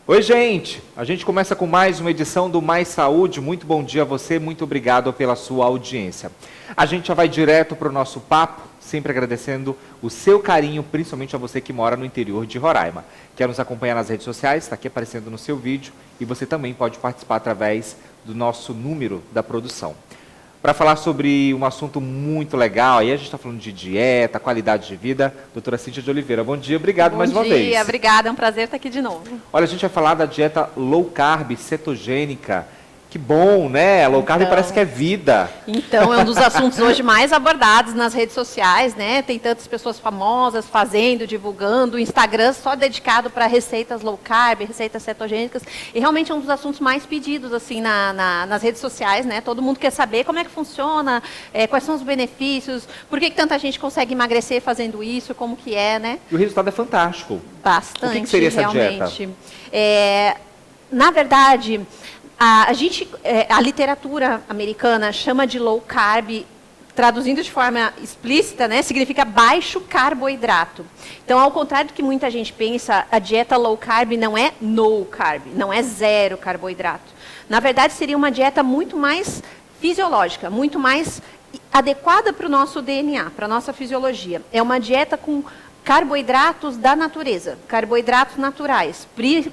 Oi, gente! A gente começa com mais uma edição do Mais Saúde. Muito bom dia a você, muito obrigado pela sua audiência. A gente já vai direto para o nosso papo, sempre agradecendo o seu carinho, principalmente a você que mora no interior de Roraima. Quer nos acompanhar nas redes sociais? Está aqui aparecendo no seu vídeo e você também pode participar através do nosso número da produção. Para falar sobre um assunto muito legal, aí a gente está falando de dieta, qualidade de vida, doutora Cíntia de Oliveira. Bom dia, obrigado mais uma vez. Bom dia, obrigada, é um prazer estar aqui de novo. Olha, a gente vai falar da dieta low carb, cetogênica. Que bom, né? Low carb parece que é vida. Então, é um dos assuntos hoje mais abordados nas redes sociais, né? Tem tantas pessoas famosas fazendo, divulgando, o Instagram só dedicado para receitas low carb, receitas cetogênicas. E realmente é um dos assuntos mais pedidos, assim, nas redes sociais, né? Todo mundo quer saber como é que funciona, quais são os benefícios, por que tanta gente consegue emagrecer fazendo isso, como que é, né? E o resultado é fantástico. Bastante, o que seria essa realmente. dieta? Na verdade, a literatura americana chama de low carb, traduzindo de forma explícita, né, significa baixo carboidrato. Então, ao contrário do que muita gente pensa, a dieta low carb não é no carb, não é zero carboidrato. Na verdade, seria uma dieta muito mais fisiológica, muito mais adequada para o nosso DNA, para a nossa fisiologia. É uma dieta com carboidratos da natureza, carboidratos naturais,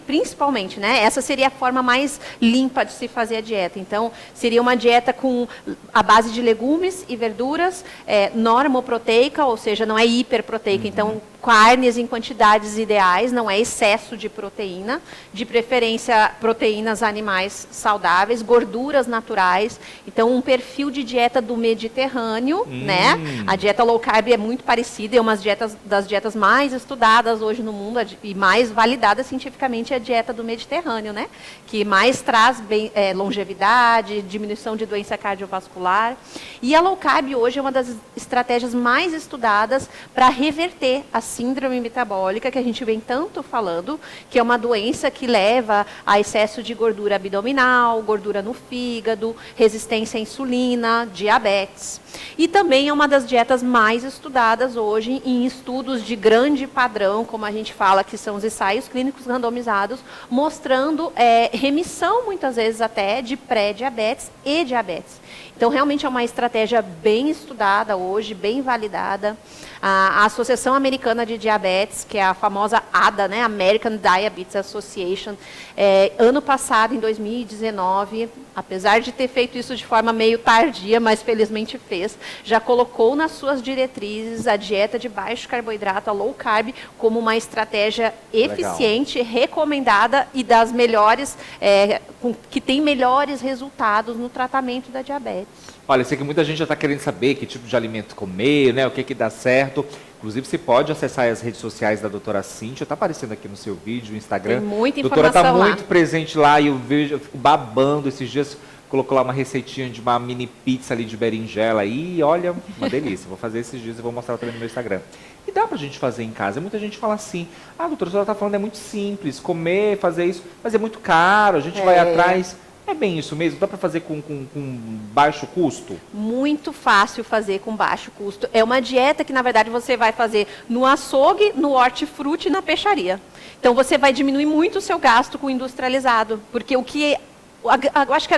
principalmente, né? Essa seria a forma mais limpa de se fazer a dieta. Então, seria uma dieta com a base de legumes e verduras, normoproteica, ou seja, não é hiperproteica. Então, carnes em quantidades ideais, não é excesso de proteína, de preferência proteínas animais saudáveis, gorduras naturais. Então, um perfil de dieta do Mediterrâneo, né? A dieta low carb é muito parecida, é uma das dietas mais estudadas hoje no mundo e mais validada cientificamente é a dieta do Mediterrâneo, né? Que mais traz longevidade, diminuição de doença cardiovascular. E a low carb hoje é uma das estratégias mais estudadas para reverter a síndrome metabólica, que a gente vem tanto falando, que é uma doença que leva a excesso de gordura abdominal, gordura no fígado, resistência à insulina, diabetes. E também é uma das dietas mais estudadas hoje em estudos de grande padrão, como a gente fala, que são os ensaios clínicos randomizados, mostrando remissão, muitas vezes até, de pré-diabetes e diabetes. Então, realmente é uma estratégia bem estudada hoje, bem validada. A Associação Americana de Diabetes, que é a famosa ADA, né, American Diabetes Association, ano passado, em 2019, apesar de ter feito isso de forma meio tardia, mas felizmente fez, já colocou nas suas diretrizes a dieta de baixo carboidrato, a low carb, como uma estratégia eficiente, recomendada e das melhores, que tem melhores resultados no tratamento da diabetes. Olha, eu sei que muita gente já está querendo saber que tipo de alimento comer, né? O que dá certo. Inclusive, você pode acessar as redes sociais da doutora Cíntia. Está aparecendo aqui no seu vídeo, no Instagram. Tem muita informação. A doutora está muito lá. presente lá e eu fico babando. Esses dias colocou lá uma receitinha de uma mini pizza ali de berinjela. E olha, uma delícia. Vou fazer esses dias e vou mostrar também no meu Instagram. E dá pra gente fazer em casa. Muita gente fala assim, doutora, a senhora está falando é muito simples, comer, fazer isso, mas é muito caro, a gente vai atrás. É bem isso mesmo? Dá para fazer com baixo custo? Muito fácil fazer com baixo custo. É uma dieta que, na verdade, você vai fazer no açougue, no hortifruti e na peixaria. Então, você vai diminuir muito o seu gasto com o industrializado. Porque eu acho que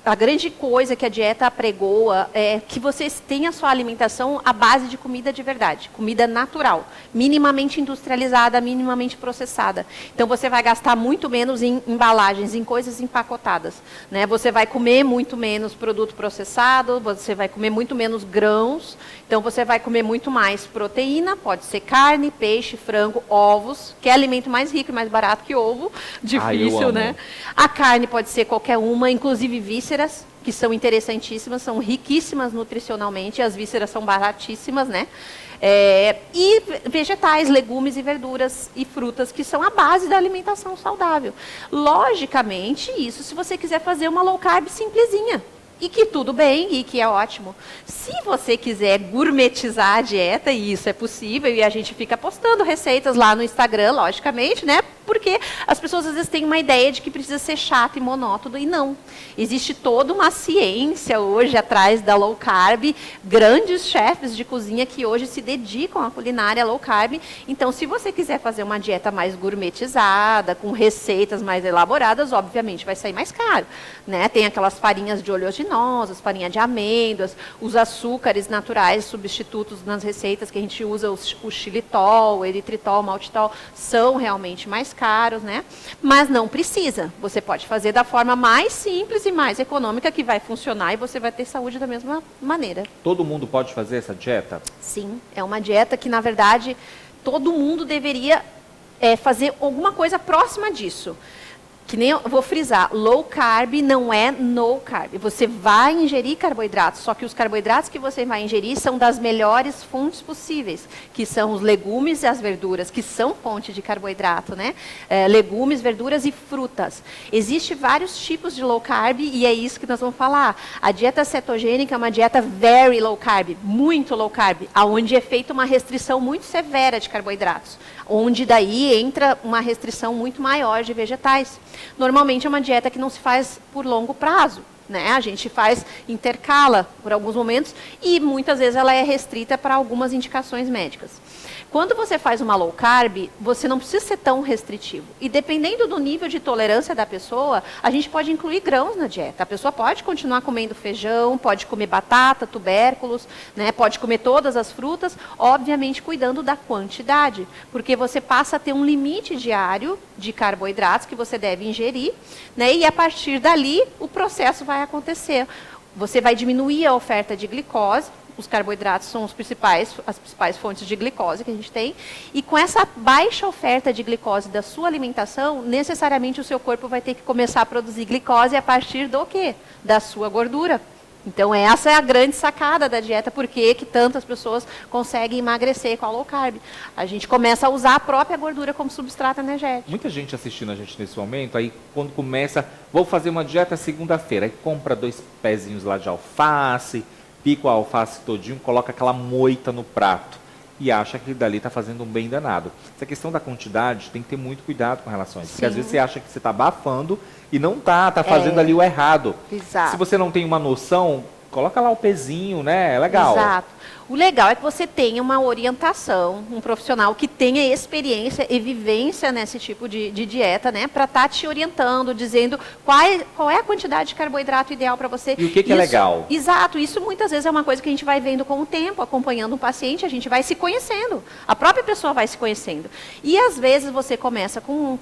a grande coisa que a dieta apregoa é que vocês tenham a sua alimentação à base de comida de verdade, comida natural, minimamente industrializada, minimamente processada. Então, você vai gastar muito menos em embalagens, em coisas empacotadas, né? Você vai comer muito menos produto processado, você vai comer muito menos grãos, então você vai comer muito mais proteína, pode ser carne, peixe, frango, ovos, que é alimento mais rico e mais barato que ovo, difícil, né? A carne pode ser qualquer uma, inclusive vísceras, que são interessantíssimas, são riquíssimas nutricionalmente, as vísceras são baratíssimas, né? E vegetais, legumes e verduras e frutas, que são a base da alimentação saudável. Logicamente, isso se você quiser fazer uma low carb simplesinha. E que tudo bem, e que é ótimo. Se você quiser gourmetizar a dieta, e isso é possível, e a gente fica postando receitas lá no Instagram, logicamente, né? Porque as pessoas às vezes têm uma ideia de que precisa ser chato e monótono, e não. Existe toda uma ciência hoje atrás da low carb, grandes chefes de cozinha que hoje se dedicam à culinária low carb. Então, se você quiser fazer uma dieta mais gourmetizada, com receitas mais elaboradas, obviamente vai sair mais caro, né? Tem aquelas farinhas de oleaginosas, farinha de amêndoas, os açúcares naturais, substitutos nas receitas que a gente usa, o xilitol, o eritritol, o maltitol, são realmente mais caros, né? Mas não precisa. Você pode fazer da forma mais simples e mais econômica que vai funcionar e você vai ter saúde da mesma maneira. Todo mundo pode fazer essa dieta? Sim, é uma dieta que, na verdade, todo mundo deveria fazer alguma coisa próxima disso. Que nem eu vou frisar, low carb não é no carb. Você vai ingerir carboidratos, só que os carboidratos que você vai ingerir são das melhores fontes possíveis, que são os legumes e as verduras, que são fonte de carboidrato, né? Legumes, verduras e frutas. Existem vários tipos de low carb e é isso que nós vamos falar. A dieta cetogênica é uma dieta very low carb, muito low carb, onde é feita uma restrição muito severa de carboidratos, onde daí entra uma restrição muito maior de vegetais. Normalmente é uma dieta que não se faz por longo prazo, né? A gente intercala por alguns momentos e muitas vezes ela é restrita para algumas indicações médicas. Quando você faz uma low carb, você não precisa ser tão restritivo. E dependendo do nível de tolerância da pessoa, a gente pode incluir grãos na dieta. A pessoa pode continuar comendo feijão, pode comer batata, tubérculos, né? Pode comer todas as frutas, obviamente cuidando da quantidade. Porque você passa a ter um limite diário de carboidratos que você deve ingerir, né? E a partir dali, o processo vai acontecer. Você vai diminuir a oferta de glicose. Os carboidratos são as principais fontes de glicose que a gente tem. E com essa baixa oferta de glicose da sua alimentação, necessariamente o seu corpo vai ter que começar a produzir glicose a partir do quê? Da sua gordura. Então, essa é a grande sacada da dieta, porque que tantas pessoas conseguem emagrecer com a low carb. A gente começa a usar a própria gordura como substrato energético. Muita gente assistindo a gente nesse momento, aí quando começa, vou fazer uma dieta segunda-feira, aí compra 2 pezinhos lá de alface, pica o alface todinho, coloca aquela moita no prato e acha que dali está fazendo um bem danado. Essa questão da quantidade tem que ter muito cuidado com relação a isso. Porque às vezes você acha que você está abafando e não está fazendo ali o errado. Exato. Se você não tem uma noção, coloca lá o pezinho, né? É legal. Exato. O legal é que você tenha uma orientação, um profissional que tenha experiência e vivência nesse tipo de dieta, né? Para estar te orientando, dizendo qual é a quantidade de carboidrato ideal para você. E o que é legal. Exato. Isso muitas vezes é uma coisa que a gente vai vendo com o tempo, acompanhando um paciente, a gente vai se conhecendo. A própria pessoa vai se conhecendo. E às vezes você começa com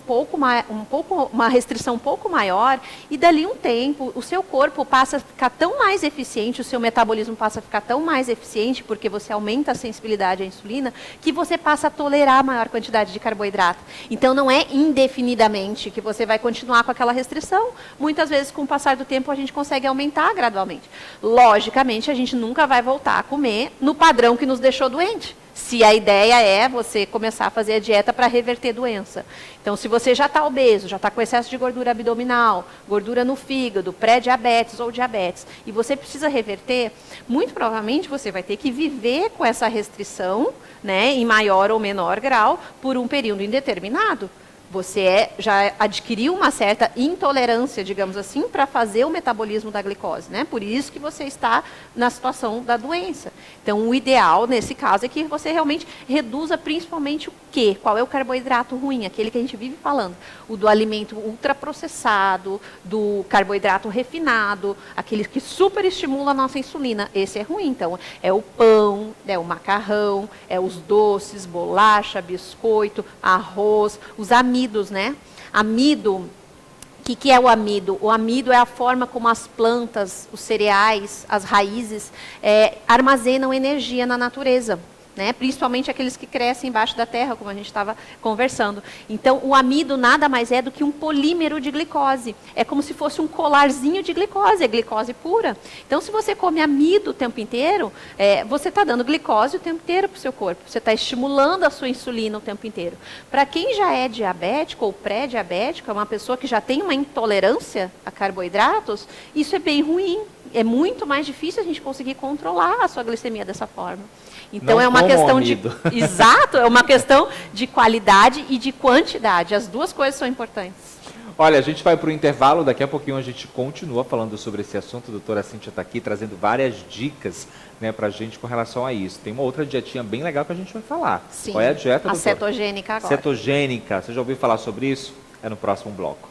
uma restrição um pouco maior e dali um tempo o seu corpo passa a ficar tão mais eficiente, o seu metabolismo passa a ficar tão mais eficiente, porque você aumenta a sensibilidade à insulina, que você passa a tolerar a maior quantidade de carboidrato. Então, não é indefinidamente que você vai continuar com aquela restrição. Muitas vezes, com o passar do tempo, a gente consegue aumentar gradualmente. Logicamente, a gente nunca vai voltar a comer no padrão que nos deixou doente. Se a ideia é você começar a fazer a dieta para reverter doença. Então, se você já está obeso, já está com excesso de gordura abdominal, gordura no fígado, pré-diabetes ou diabetes, e você precisa reverter, muito provavelmente você vai ter que viver com essa restrição, né, em maior ou menor grau, por um período indeterminado. Você já adquiriu uma certa intolerância, digamos assim, para fazer o metabolismo da glicose, né? Por isso que você está na situação da doença. Então, o ideal, nesse caso, é que você realmente reduza principalmente o quê? Qual é o carboidrato ruim? Aquele que a gente vive falando. O do alimento ultraprocessado, do carboidrato refinado, aquele que superestimula a nossa insulina. Esse é ruim. Então, é o pão, é o macarrão, é os doces, bolacha, biscoito, arroz, os amidos, né? Amido, o que é o amido? O amido é a forma como as plantas, os cereais, as raízes armazenam energia na natureza. Né? Principalmente aqueles que crescem embaixo da terra, como a gente estava conversando. Então, o amido nada mais é do que um polímero de glicose. É como se fosse um colarzinho de glicose, é glicose pura. Então, se você come amido o tempo inteiro, você está dando glicose o tempo inteiro para o seu corpo. Você está estimulando a sua insulina o tempo inteiro. Para quem já é diabético ou pré-diabético, é uma pessoa que já tem uma intolerância a carboidratos, isso é bem ruim. é muito mais difícil a gente conseguir controlar a sua glicemia dessa forma. Então Não é uma como questão amido. de exato, é uma questão de qualidade e de quantidade. As duas coisas são importantes. Olha, a gente vai para o intervalo, daqui a pouquinho a gente continua falando sobre esse assunto. A doutora Cíntia está aqui trazendo várias dicas, né, para a gente com relação a isso. Tem uma outra dietinha bem legal que a gente vai falar. Sim. Qual é a dieta, A doutora? cetogênica agora. Cetogênica. Você já ouviu falar sobre isso? É no próximo bloco.